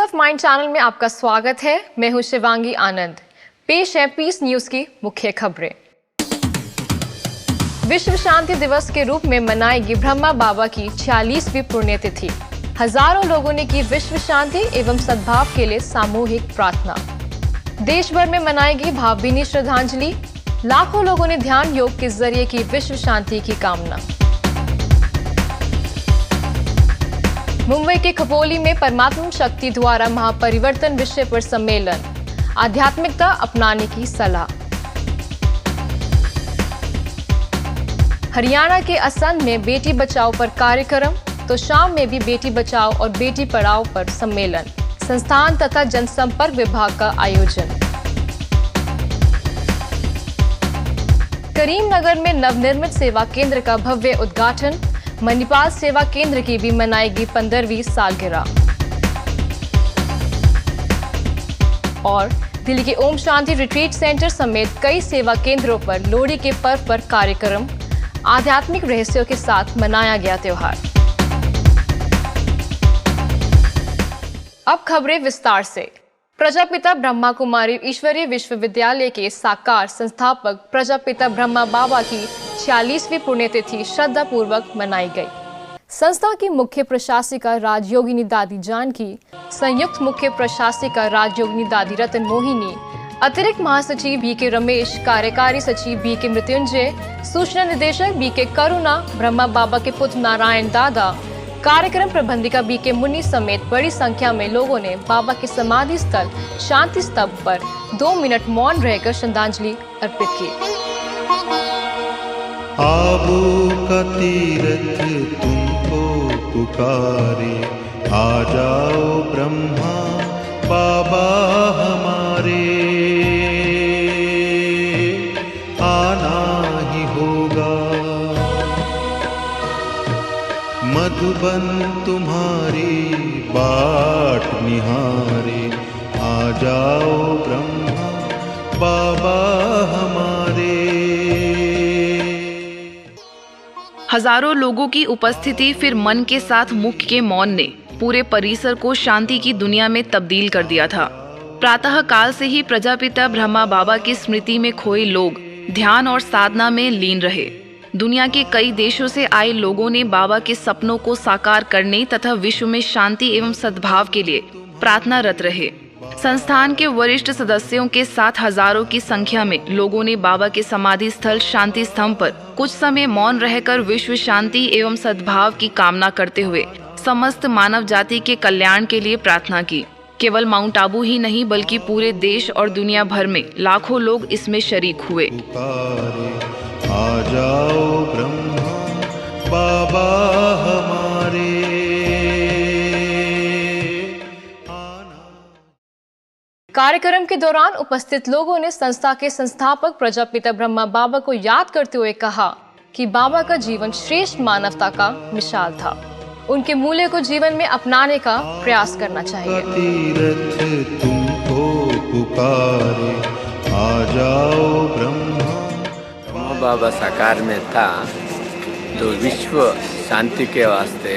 Of mind channel में आपका स्वागत है। मैं हूं शिवांगी आनंद। पेश है पीस न्यूज की मुख्य खबरें। विश्व शांति दिवस के रूप में मनाएगी ब्रह्मा बाबा की 46वीं पुण्यतिथि। हजारों लोगों ने की विश्व शांति एवं सद्भाव के लिए सामूहिक प्रार्थना। देश भर में मनाएगी भावभीनी श्रद्धांजलि। लाखों लोगों ने ध्यान योग के जरिए की विश्व शांति की कामना। मुंबई के खपोली में परमात्मा शक्ति द्वारा महापरिवर्तन विषय पर सम्मेलन, आध्यात्मिकता अपनाने की सलाह। हरियाणा के असंध में बेटी बचाओ पर कार्यक्रम, तो शाम में भी बेटी बचाओ और बेटी पढ़ाओ पर सम्मेलन, संस्थान तथा जनसंपर्क विभाग का आयोजन। करीमनगर में नवनिर्मित सेवा केंद्र का भव्य उद्घाटन। मणिपाल सेवा केंद्र की भी मनाएगी 15वीं सालगिरह। और दिल्ली के ओम शांति रिट्रीट सेंटर समेत कई सेवा केंद्रों पर लोहड़ी के पर्व पर कार्यक्रम, आध्यात्मिक रहस्यों के साथ मनाया गया त्योहार। अब खबरें विस्तार से। प्रजापिता ब्रह्मा कुमारी ईश्वरीय विश्वविद्यालय के साकार संस्थापक प्रजापिता ब्रह्मा बाबा की 46वीं पुण्यतिथि श्रद्धा पूर्वक मनाई गई। संस्था की मुख्य प्रशासिका राजयोगिनी दादी जानकी, संयुक्त मुख्य प्रशासिका राजयोगिनी दादी रतन मोहिनी, अतिरिक्त महासचिव बी के रमेश, कार्यकारी सचिव बी के मृत्युंजय, सूचना निदेशक बी के करुणा, ब्रह्मा बाबा के पुत्र नारायण दादा, कार्यक्रम प्रबंधिका बी के मुन्नी समेत बड़ी संख्या में लोगों ने बाबा के समाधि स्थल शांति स्तंभ पर 2 मिनट मौन रहकर श्रद्धांजलि अर्पित की। आबू का तीरथ तुमको पुकारे, आ जाओ ब्रह्मा बाबा हमारे, आना ही होगा। मधुबन तुम्हारी बाट निहारे, आ जाओ ब्रह्मा बाबा हमारे। हजारों लोगों की उपस्थिति फिर मन के साथ मुख के मौन ने पूरे परिसर को शांति की दुनिया में तब्दील कर दिया था। प्रातः काल से ही प्रजापिता ब्रह्मा बाबा की स्मृति में खोए लोग ध्यान और साधना में लीन रहे। दुनिया के कई देशों से आए लोगों ने बाबा के सपनों को साकार करने तथा विश्व में शांति एवं सद्भाव के लिए प्रार्थनारत रहे। संस्थान के वरिष्ठ सदस्यों के साथ हजारों की संख्या में लोगों ने बाबा के समाधि स्थल शांति स्तंभ पर कुछ समय मौन रहकर विश्व शांति एवं सद्भाव की कामना करते हुए समस्त मानव जाति के कल्याण के लिए प्रार्थना की। केवल माउंट आबू ही नहीं बल्कि पूरे देश और दुनिया भर में लाखों लोग इसमें शरीक हुए। आ जाओ ब्रह्मा बाबा हमारे। कार्यक्रम के दौरान उपस्थित लोगों ने संस्था के संस्थापक प्रजापिता ब्रह्मा बाबा को याद करते हुए कहा कि बाबा का जीवन श्रेष्ठ मानवता का मिसाल था। उनके मूल्य को जीवन में अपनाने का प्रयास करना चाहिए। तीरथ तुमको पुकारे, आ जाओ ब्रह्मा बाबा साकार में था तो विश्व शांति के वास्ते,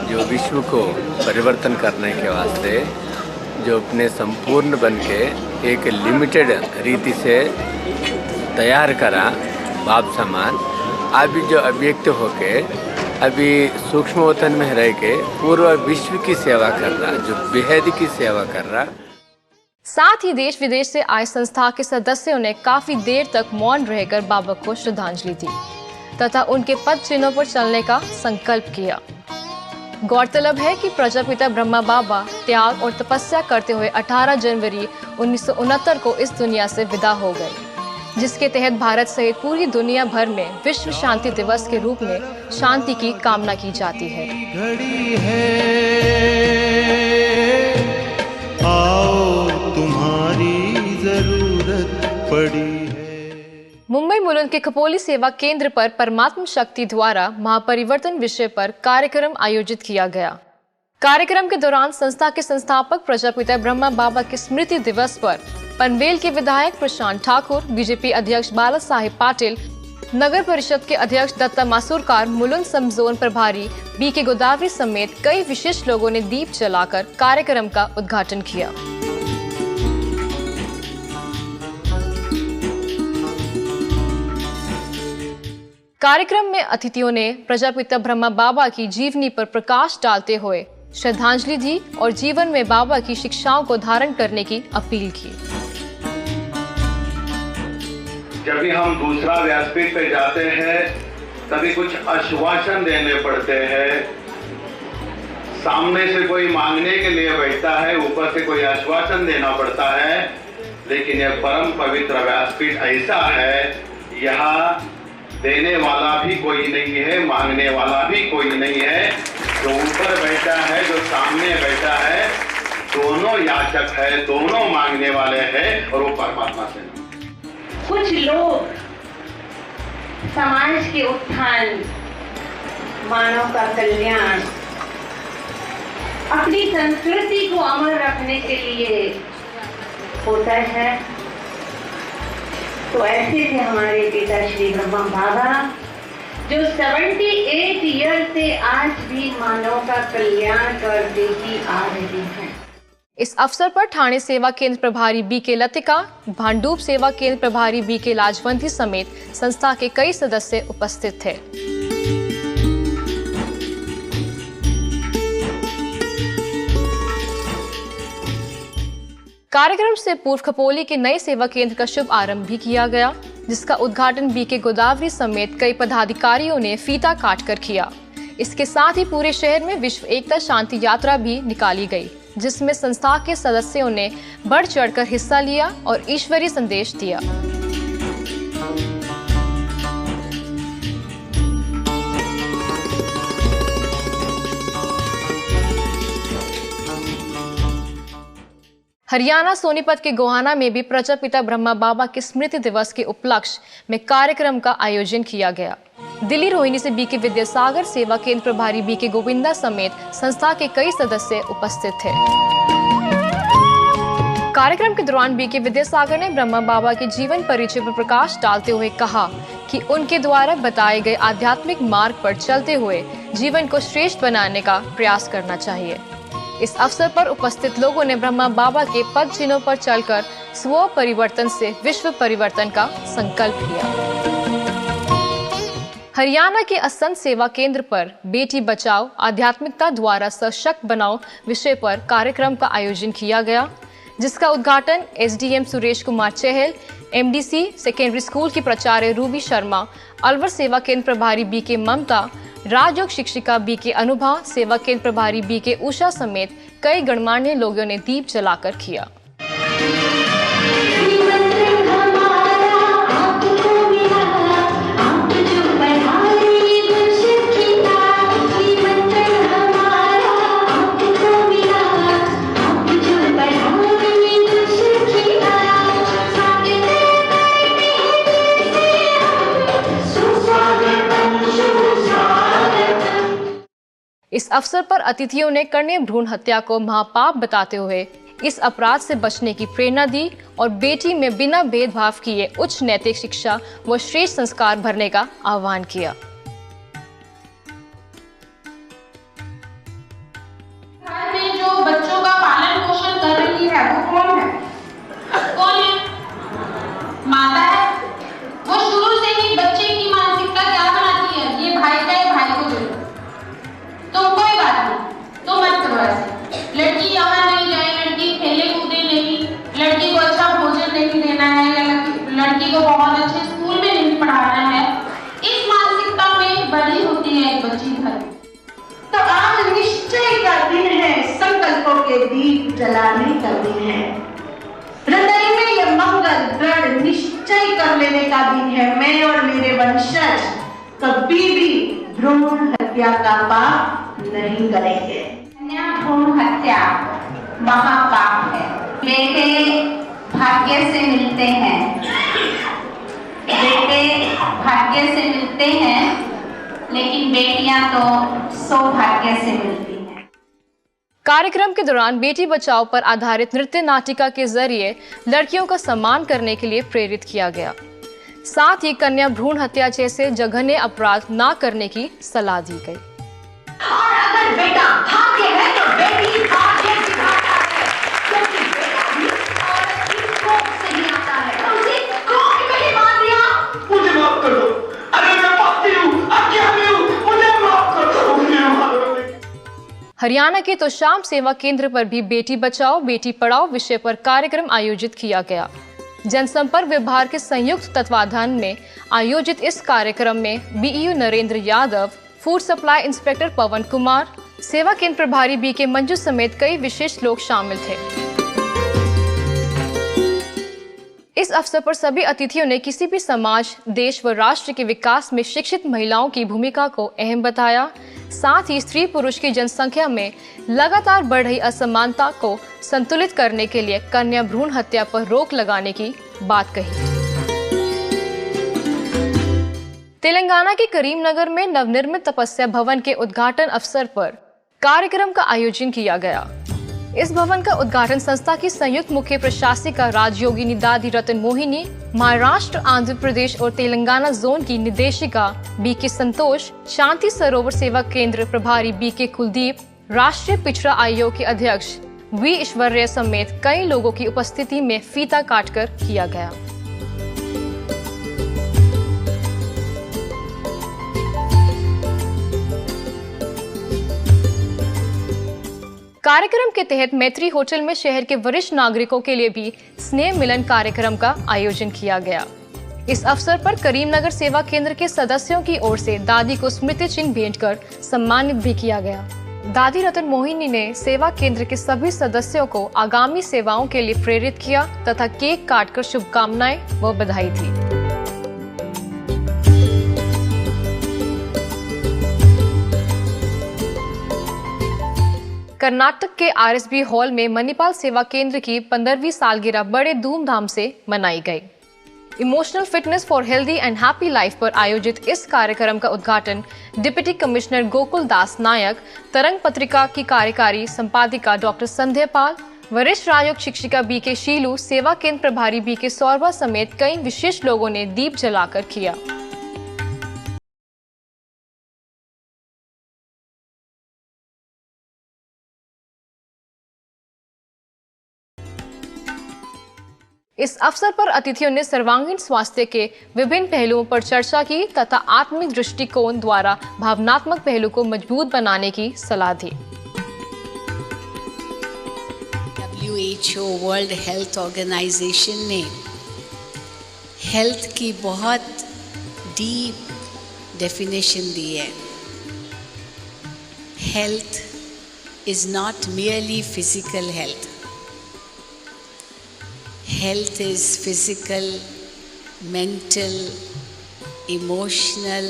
जो विश्व को परिवर्तन करने के वास्ते, जो अपने संपूर्ण बन के एक लिमिटेड रीति से तैयार करा बाप समान, अभी जो अव्यक्त होके अभी सूक्ष्म वतन में रह के पूर्व विश्व की सेवा कर रहा, जो बेहद की सेवा कर रहा। साथ ही देश विदेश से आए संस्था के सदस्यों ने काफी देर तक मौन रहकर बाबा को श्रद्धांजलि दी तथा उनके पद चिन्हों पर चलने का संकल्प किया। गौरतलब है कि प्रजापिता ब्रह्मा बाबा त्याग और तपस्या करते हुए 18 जनवरी 1969 को इस दुनिया से विदा हो गए, जिसके तहत भारत सहित पूरी दुनिया भर में विश्व शांति दिवस के रूप में शांति की कामना की जाती है। घड़ी है, आओ तुम्हारी जरूरत पड़ी है। मुंबई मुलुंड के खपोली सेवा केंद्र पर परमात्मा शक्ति द्वारा महापरिवर्तन विषय पर कार्यक्रम आयोजित किया गया। कार्यक्रम के दौरान संस्था के संस्थापक प्रजापिता ब्रह्मा बाबा के स्मृति दिवस पर पनवेल के विधायक प्रशांत ठाकुर, बीजेपी अध्यक्ष बाला साहेब पाटिल, नगर परिषद के अध्यक्ष दत्ता मासूरकार, मुलुंड सब जोन प्रभारी बीके गोदावरी समेत कई विशिष्ट लोगों ने दीप जलाकर कार्यक्रम का उद्घाटन किया। कार्यक्रम में अतिथियों ने प्रजापिता ब्रह्मा बाबा की जीवनी पर प्रकाश डालते हुए श्रद्धांजलि दी और जीवन में बाबा की शिक्षाओं को धारण करने की अपील की। जब भी हम दूसरा व्यासपीठ पे जाते हैं तभी कुछ आश्वासन देने पड़ते हैं। सामने से कोई मांगने के लिए बैठता है, ऊपर से कोई आश्वासन देना पड़ता है। लेकिन यह परम पवित्र व्यासपीठ ऐसा है, यहाँ देने वाला भी कोई नहीं है, मांगने वाला भी कोई नहीं है। जो ऊपर बैठा है, जो सामने बैठा है, दोनों याचक है, दोनों मांगने वाले हैं और वो परमात्मा से। कुछ लोग समाज के उत्थान, मानव का कल्याण, अपनी संस्कृति को अमर रखने के लिए होता है। तो ऐसे थे हमारे पिता श्री ब्रह्मा बाबा, जो 78 ईयर से आज भी मानव का कल्याण करते ही आ रहे हैं। इस अवसर पर ठाणे सेवा केंद्र प्रभारी बीके लतिका, भांडूप सेवा केंद्र प्रभारी बीके लाजवंती समेत संस्था के कई सदस्य उपस्थित थे। कार्यक्रम से पूर्व खपोली के नए सेवा केंद्र का शुभ आरंभ भी किया गया, जिसका उद्घाटन बीके गोदावरी समेत कई पदाधिकारियों ने फीता काटकर किया। इसके साथ ही पूरे शहर में विश्व एकता शांति यात्रा भी निकाली गई, जिसमें संस्था के सदस्यों ने बढ़ चढ़कर हिस्सा लिया और ईश्वरीय संदेश दिया। हरियाणा सोनीपत के गोहाना में भी प्रजापिता ब्रह्मा बाबा के स्मृति दिवस के उपलक्ष्य में कार्यक्रम का आयोजन किया गया। दिल्ली रोहिणी से बीके विद्यासागर सेवा केंद्र प्रभारी बीके गोविंदा समेत संस्था के कई सदस्य उपस्थित थे। कार्यक्रम के दौरान बीके विद्यासागर ने ब्रह्मा बाबा के जीवन परिचय पर प्रकाश डालते हुए कहा कि उनके द्वारा बताए गए आध्यात्मिक मार्ग पर चलते हुए जीवन को श्रेष्ठ बनाने का प्रयास करना चाहिए। इस अवसर पर उपस्थित लोगों ने ब्रह्मा बाबा के पद चिन्हों पर चलकर स्व परिवर्तन से विश्व परिवर्तन का संकल्प लिया। हरियाणा के असंत सेवा केंद्र पर बेटी बचाओ आध्यात्मिकता द्वारा सशक्त बनाओ विषय पर कार्यक्रम का आयोजन किया गया, जिसका उद्घाटन एसडीएम सुरेश कुमार चहल, एमडीसी सेकेंडरी स्कूल की प्राचार्य रूबी शर्मा, अलवर सेवा केंद्र प्रभारी बीके ममता, राजयोग शिक्षिका बीके अनुभा, सेवा केंद्र प्रभारी बीके उषा समेत कई गणमान्य लोगों ने दीप जलाकर किया। इस अवसर पर अतिथियों ने कन्या भ्रूण हत्या को महापाप बताते हुए इस अपराध से बचने की प्रेरणा दी और बेटी में बिना भेदभाव किए उच्च नैतिक शिक्षा व श्रेष्ठ संस्कार भरने का आह्वान किया। घर में जो बच्चों का पालन पोषण कर रही है वो कौन है? कौन है? माता है। वो शुरू से ही बच्चे की मानसिकता क्या बनाती है? ये भाई का है, भाई को दे। तो कोई बात नहीं, तो मत करो ऐसे। लड़की यहाँ नहीं जाए, लड़की खेले कूदे नहीं, लड़की को अच्छा भोजन नहीं देना है, या लड़की को बहुत अच्छे स्कूल में नहीं पढ़ाना है, इस मानसिकता में बड़ी होती है एक बच्ची घर। तो आज निश्चय का दिन है, संकल्पों के दीप जलाने का दिन है। हृदय में यह मंगल दृढ़ निश्चय कर लेने का दिन है, मैं और मेरे वंशज कभी भी भ्रूण हत्या का पाप नहीं करेंगे। कन्या भ्रूण हत्या महापाप है। बेटे भाग्य से मिलते हैं, बेटे भाग्य से मिलते हैं, लेकिन बेटियां तो सौभाग्य से मिलती हैं। कार्यक्रम के दौरान बेटी बचाओ पर आधारित नृत्य नाटिका के जरिए लड़कियों का सम्मान करने के लिए प्रेरित किया गया। साथ ही कन्या भ्रूण हत्या जैसे जघन्य अपराध न करने की सलाह दी गई। और अगर बेटा भाग्य है तो बेटी भाग्य सिखाता है, क्योंकि बेटा भी औरत की कोख से ही आता है। तो उसे कोख में ही मार दिया। मुझे माफ कर दो, अरे मैं पापी हूँ, अज्ञानी हूँ, मुझे माफ कर दो, मुझे माफ कर दो। हरियाणा के तोशाम सेवा केंद्र पर भी बेटी बचाओ बेटी पढ़ाओ विषय पर कार्यक्रम आयोजित किया गया। जनसंपर्क विभाग के संयुक्त तत्वाधान में आयोजित इस कार्यक्रम में BEO Narendra Yadav, food supply inspector Pawan Kumar, सेवा केंद्र प्रभारी बीके मंजू समेत कई विशेष लोग शामिल थे। इस अवसर पर सभी अतिथियों ने किसी भी समाज, देश व राष्ट्र के विकास में शिक्षित महिलाओं की भूमिका को अहम बताया। साथ ही स्त्री पुरुष की जनसंख्या में लगातार बढ़ रही असमानता को संतुलित करने के लिए कन्या भ्रूण हत्या पर रोक लगाने की बात कही। तेलंगाना के करीमनगर में नवनिर्मित तपस्या भवन के उद्घाटन अवसर पर कार्यक्रम का आयोजन किया गया। इस भवन का उद्घाटन संस्था की संयुक्त मुख्य प्रशासिका राजयोगिनी दादी रतन मोहिनी, महाराष्ट्र, आंध्र प्रदेश और तेलंगाना जोन की निदेशिका बीके संतोष, शांति सरोवर सेवा केंद्र प्रभारी बीके कुलदीप, राष्ट्रीय पिछड़ा आयोग के अध्यक्ष वी ईश्वर्य समेत कई लोगों की उपस्थिति में फीता काटकर किया गया। कार्यक्रम के तहत मैत्री होटल में शहर के वरिष्ठ नागरिकों के लिए भी स्नेह मिलन कार्यक्रम का आयोजन किया गया। इस अवसर पर करीमनगर सेवा केंद्र के सदस्यों की ओर से दादी को स्मृति चिन्ह भेंट कर सम्मानित भी किया गया। दादी रतन मोहिनी ने सेवा केंद्र के सभी सदस्यों को आगामी सेवाओं के लिए प्रेरित किया तथा केक काटकर शुभकामनाएं व बधाई दी। कर्नाटक के आरएसबी हॉल में मणिपाल सेवा केंद्र की 15वीं सालगिरह बड़े धूमधाम से मनाई गई। Emotional fitness for healthy and happy life पर आयोजित इस कार्यक्रम का उद्घाटन डिप्टी कमिश्नर गोकुल दास नायक, तरंग पत्रिका की कार्यकारी संपादिका डॉक्टर संध्या पाल, वरिष्ठ राजयोग शिक्षिका बीके शीलू, सेवा केंद्र प्रभारी बीके सौरभा समेत कई विशिष्ट लोगों ने दीप जलाकर किया। इस अवसर पर अतिथियों ने सर्वांगीण स्वास्थ्य के विभिन्न पहलुओं पर चर्चा की तथा आत्मिक दृष्टिकोण द्वारा भावनात्मक पहलू को मजबूत बनाने की सलाह दी। WHO वर्ल्ड हेल्थ ऑर्गेनाइजेशन ने हेल्थ की बहुत डीप डेफिनेशन दी है। Health is not merely physical health. Health is physical, mental, emotional,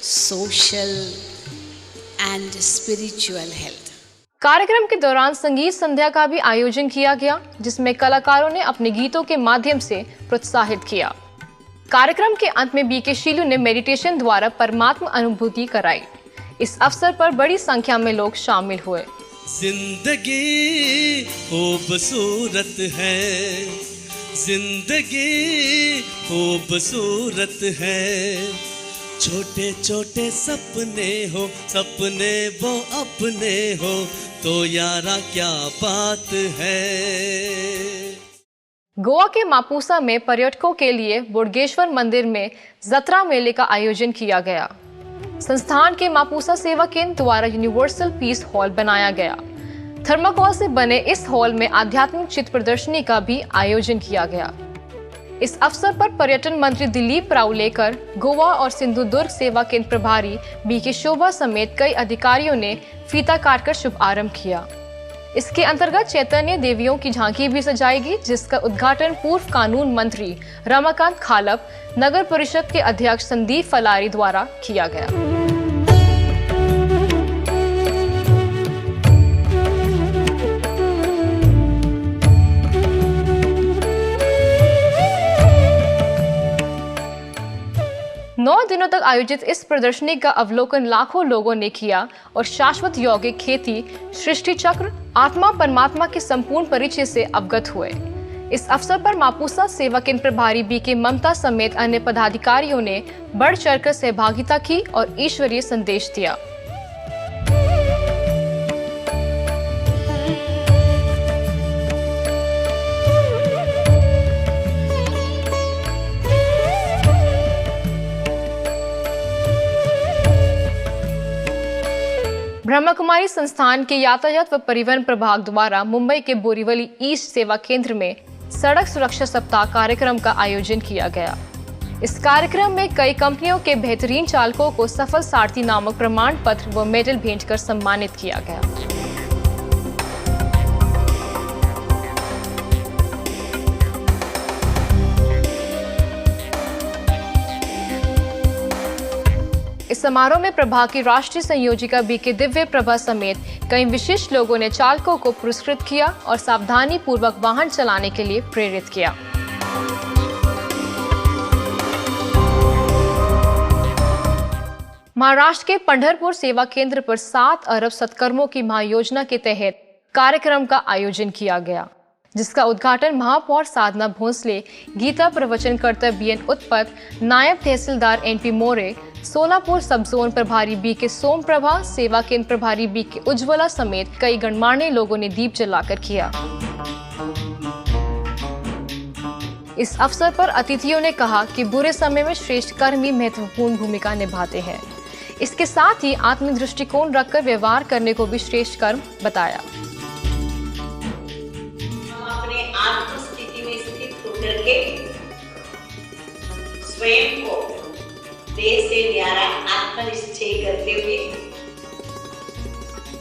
social and spiritual health. कार्यक्रम के दौरान संगीत संध्या का भी आयोजन किया गया, जिसमें कलाकारों ने अपने गीतों के माध्यम से प्रोत्साहित किया। कार्यक्रम के अंत में बीके शीलू ने मेडिटेशन द्वारा परमात्मा अनुभूति कराई। इस अवसर पर बड़ी संख्या में लोग शामिल हुए। जिंदगी खूबसूरत है, जिंदगी खूबसूरत है, छोटे छोटे सपने हो, सपने वो अपने हो, तो यारा क्या बात है। गोवा के मापुसा में पर्यटकों के लिए बोडगेश्वर मंदिर में जत्रा मेले का आयोजन किया गया। संस्थान के मापुसा सेवा केंद्र द्वारा यूनिवर्सल पीस हॉल बनाया गया। थर्माकोल से बने इस हॉल में आध्यात्मिक चित्र प्रदर्शनी का भी आयोजन किया गया। इस अवसर पर पर्यटन मंत्री दिलीप रावलेकर, गोवा और सिंधुदुर्ग सेवा केंद्र प्रभारी बीके शोभा समेत कई अधिकारियों ने फीता काटकर शुभारंभ किया। इसके अंतर्गत चैतन्य देवियों की झांकी भी सजाएगी, जिसका उद्घाटन पूर्व कानून मंत्री रमाकांत खालप, नगर परिषद के अध्यक्ष संदीप फलारी द्वारा किया गया। 9 दिनों तक आयोजित इस प्रदर्शनी का अवलोकन लाखों लोगों ने किया और शाश्वत यौगिक खेती, सृष्टि चक्र, आत्मा परमात्मा के संपूर्ण परिचय से अवगत हुए। इस अवसर पर मापुसा सेवा केंद्र प्रभारी बीके ममता समेत अन्य पदाधिकारियों ने बढ़ चढ़कर सहभागिता की और ईश्वरीय संदेश दिया। ब्रह्मा कुमारी संस्थान के यातायात व परिवहन प्रभाग द्वारा मुंबई के बोरीवली ईस्ट सेवा केंद्र में सड़क सुरक्षा सप्ताह कार्यक्रम का आयोजन किया गया। इस कार्यक्रम में कई कंपनियों के बेहतरीन चालकों को सफल सारथी नामक प्रमाण पत्र व मेडल भेंट कर सम्मानित किया गया। इस समारोह में प्रभाग की राष्ट्रीय संयोजिका बीके दिव्य प्रभा समेत कई विशिष्ट लोगों ने चालकों को पुरस्कृत किया और सावधानी पूर्वक वाहन चलाने के लिए प्रेरित किया। महाराष्ट्र के पंढरपुर सेवा केंद्र पर 7 अरब सत्कर्मों की महायोजना के तहत कार्यक्रम का आयोजन किया गया, जिसका उद्घाटन महापौर साधना भोंसले, गीता प्रवचन कर्ता बीएन उत्पत, नायब तहसीलदार एनपी मोरे, सोलापुर सब जोन प्रभारी बीके सोम प्रभा, सेवा केंद्र प्रभारी बीके उज्ज्वला समेत कई गणमान्य लोगों ने दीप जलाकर किया। इस अवसर पर अतिथियों ने कहा कि बुरे समय में श्रेष्ठ कर्म ही महत्वपूर्ण भूमिका निभाते हैं। इसके साथ ही आत्म दृष्टिकोण रखकर व्यवहार करने को भी श्रेष्ठ कर्म बताया। अपने आत्म स्थिति में स्थित होकर के स्वयं को देह से न्यारा आत्मनिश्चय करते हुए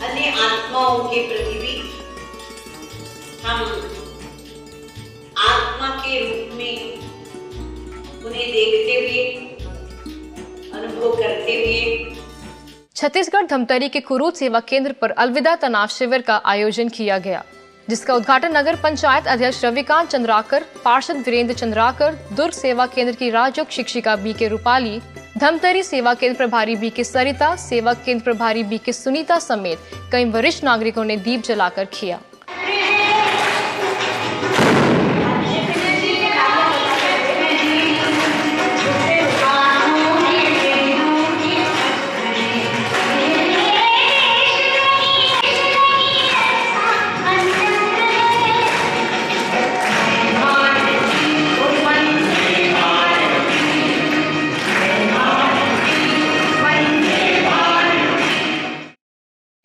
अन्य आत्माओं के प्रति भी हम आत्मा के रूप में उन्हें देखते हुए, अनुभव करते हुए। छत्तीसगढ़ धमतरी के कुरूद सेवा केंद्र पर अलविदा तनाव शिविर का आयोजन किया गया, जिसका उद्घाटन नगर पंचायत अध्यक्ष रविकांत चंद्राकर, पार्षद वीरेंद्र चंद्राकर, दुर्ग सेवा केंद्र की राजयोग शिक्षिका बीके रूपाली, धमतरी सेवा केंद्र प्रभारी बीके सरिता, सेवा केंद्र प्रभारी बीके सुनीता समेत कई वरिष्ठ नागरिकों ने दीप जलाकर किया।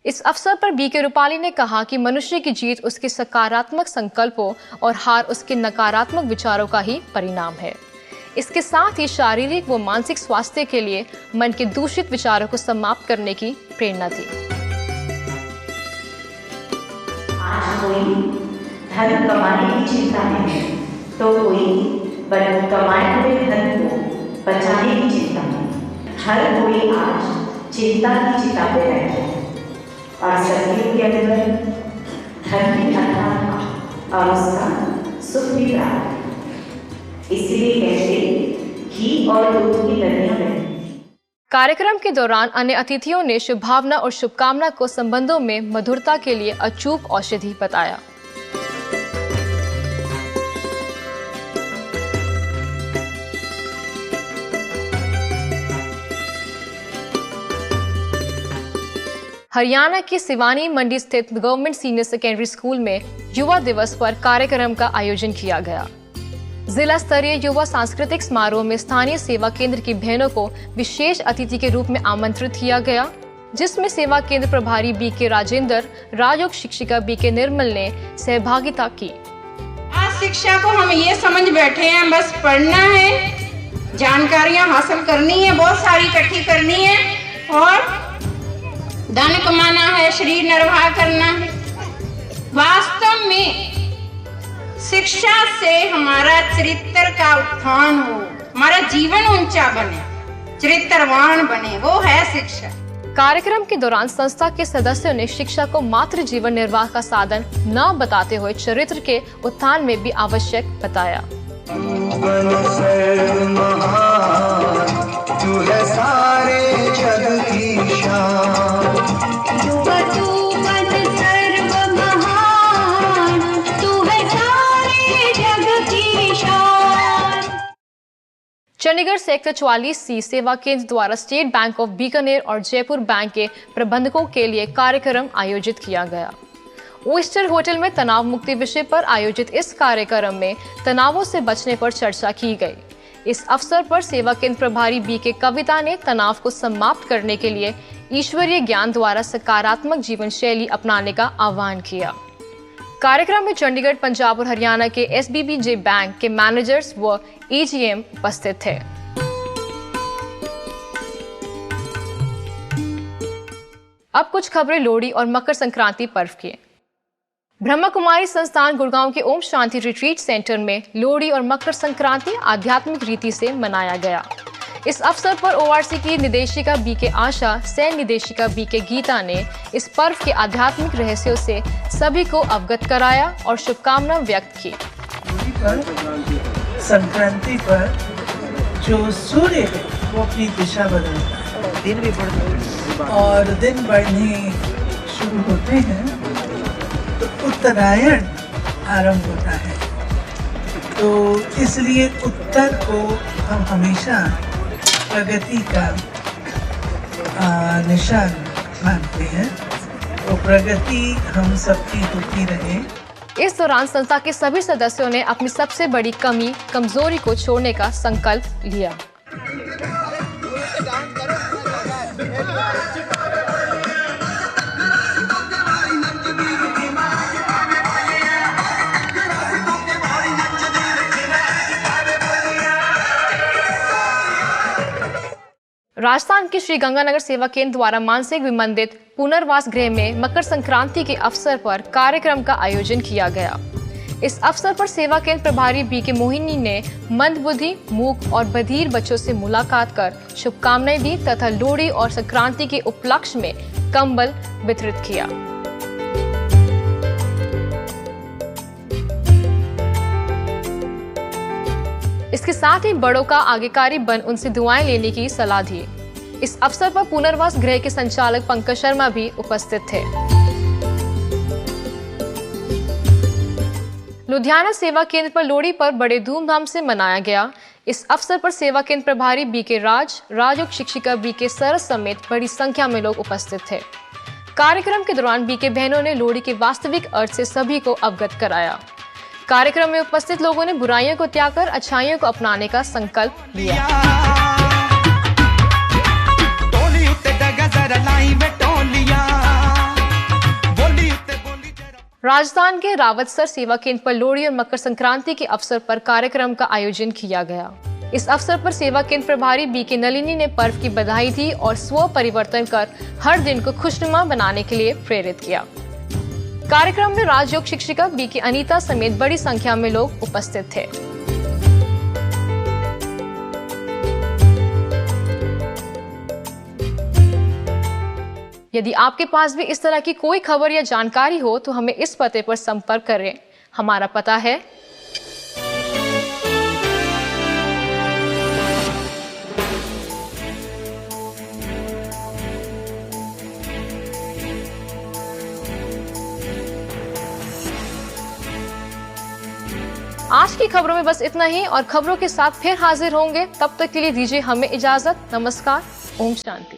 इस अवसर पर बीके रूपाली ने कहा कि मनुष्य की जीत उसके सकारात्मक संकल्पों और हार उसके नकारात्मक विचारों का ही परिणाम है। इसके साथ ही शारीरिक व मानसिक स्वास्थ्य के लिए मन के दूषित विचारों को समाप्त करने की प्रेरणा दी। आज कोई धन कमाने की चिंता में है तो कोई कमाए हुए धन को बचाने की चिंता में। हर कोई आज चिंता की चिता पे बैठा है और सत्युग के अंदर धन भी आता था और उसका सुख भी प्राप्त। इसलिए कहते घी और दूध की नदियां बहती। कार्यक्रम के दौरान अन्य अतिथियों ने शुभ भावना और शुभकामना को संबंधों में मधुरता के लिए अचूक औषधि बताया। हरियाणा के सिवानी मंडी स्थित गवर्नमेंट सीनियर सेकेंडरी स्कूल में युवा दिवस पर कार्यक्रम का आयोजन किया गया। जिला स्तरीय युवा सांस्कृतिक समारोह में स्थानीय सेवा केंद्र की बहनों को विशेष अतिथि के रूप में आमंत्रित किया गया, जिसमें सेवा केंद्र प्रभारी बीके राजेंद्र, राजयोग शिक्षिका बीके निर्मल ने सहभागिता की। आज शिक्षा को हम ये समझ बैठे हैं बस पढ़ना है, जानकारियां हासिल करनी है, बहुत सारी इकट्ठी करनी है और धन कमाना है, शरीर निर्वाह करना है। वास्तव में शिक्षा से हमारा चरित्र का उत्थान हो, हमारा जीवन ऊंचा बने, चरित्रवान बने, वो है शिक्षा। कार्यक्रम के दौरान संस्था के सदस्यों ने शिक्षा को मात्र जीवन निर्वाह का साधन न बताते हुए चरित्र के उत्थान में भी आवश्यक बताया। तू है सारे जग की शान, तू है सारे जग चंडीगढ़ सेक्टर 44C सेवा केंद्र द्वारा स्टेट बैंक ऑफ बीकानेर और जयपुर बैंक के प्रबंधकों के लिए कार्यक्रम आयोजित किया गया। ओइस्टर होटल में तनाव मुक्ति विषय पर आयोजित इस कार्यक्रम में तनावों से बचने पर चर्चा की गई। इस अवसर पर सेवा केंद्र प्रभारी BK कविता ने तनाव को समाप्त करने के लिए ईश्वरीय ज्ञान द्वारा सकारात्मक जीवन शैली अपनाने का आह्वान किया। कार्यक्रम में चंडीगढ़, पंजाब और हरियाणा के SBBJ बैंक के मैनेजर्स व EGM उपस्थित थे। अब कुछ खबरें लोहड़ी और मकर संक्रांति पर्व की। ब्रह्मा कुमारी संस्थान गुड़गांव के ओम शांति रिट्रीट सेंटर में लोहड़ी और मकर संक्रांति आध्यात्मिक रीति से मनाया गया। इस अवसर पर ORC की निदेशिका BK आशा, सह निदेशिका BK गीता ने इस पर्व के आध्यात्मिक रहस्यों से सभी को अवगत कराया और शुभकामना व्यक्त की। संक्रांति पर जो सूर्य है वो अपनी दिशा बदलता है, दिन भी बढ़ता है और दिन बढ़ने शुरू होते हैं तो उत्तरायण आरंभ होता है। तो इसलिए उत्तर को हम हमेशा प्रगति का निशान मानते हैं। तो प्रगति हम सबकी होती रहे। इस दौरान संस्था के सभी सदस्यों ने अपनी सबसे बड़ी कमी, कमजोरी को छोड़ने का संकल्प लिया। राजस्थान के श्री गंगानगर सेवा केंद्र द्वारा मानसिक विमंदित पुनर्वास गृह में मकर संक्रांति के अवसर पर कार्यक्रम का आयोजन किया गया। इस अवसर पर सेवा केंद्र प्रभारी BK मोहिनी ने मंदबुद्धि, मूक और बधिर बच्चों से मुलाकात कर शुभकामनाएं दी तथा लोहड़ी और संक्रांति के उपलक्ष्य में कंबल वितरित किया। इसके साथ ही बड़ों का आज्ञाकारी बन उनसे दुआएं लेने की सलाह दी। इस अवसर पर पुनर्वास गृह के संचालक पंकज शर्मा भी उपस्थित थे। लुधियाना सेवा केंद्र पर लोहड़ी पर्व बड़े धूमधाम से मनाया गया। इस अवसर पर सेवा केंद्र प्रभारी BK राजयोग शिक्षिका BK सरस समेत बड़ी संख्या में लोग उपस्थित थे। कार्यक्रम के दौरान BK बहनों ने लोहड़ी के वास्तविक अर्थ से सभी को अवगत कराया। कार्यक्रम में उपस्थित लोगों ने बुराइयों को त्याग कर अच्छाइयों को अपनाने का संकल्प लिया। राजस्थान के रावतसर सेवा केंद्र पर लोहड़ी और मकर संक्रांति के अवसर पर कार्यक्रम का आयोजन किया गया। इस अवसर पर सेवा केंद्र प्रभारी BK नलिनी ने पर्व की बधाई दी और स्व परिवर्तन कर हर दिन को खुशनुमा बनाने के लिए प्रेरित किया। कार्यक्रम में राजयोग शिक्षिका BK अनीता समेत बड़ी संख्या में लोग उपस्थित थे। यदि आपके पास भी इस तरह की कोई खबर या जानकारी हो तो हमें इस पते पर संपर्क करें। हमारा पता है आज की खबरों में बस इतना ही और खबरों के साथ फिर हाजिर होंगे। तब तक के लिए दीजिए हमें इजाजत। नमस्कार। ओम शांति।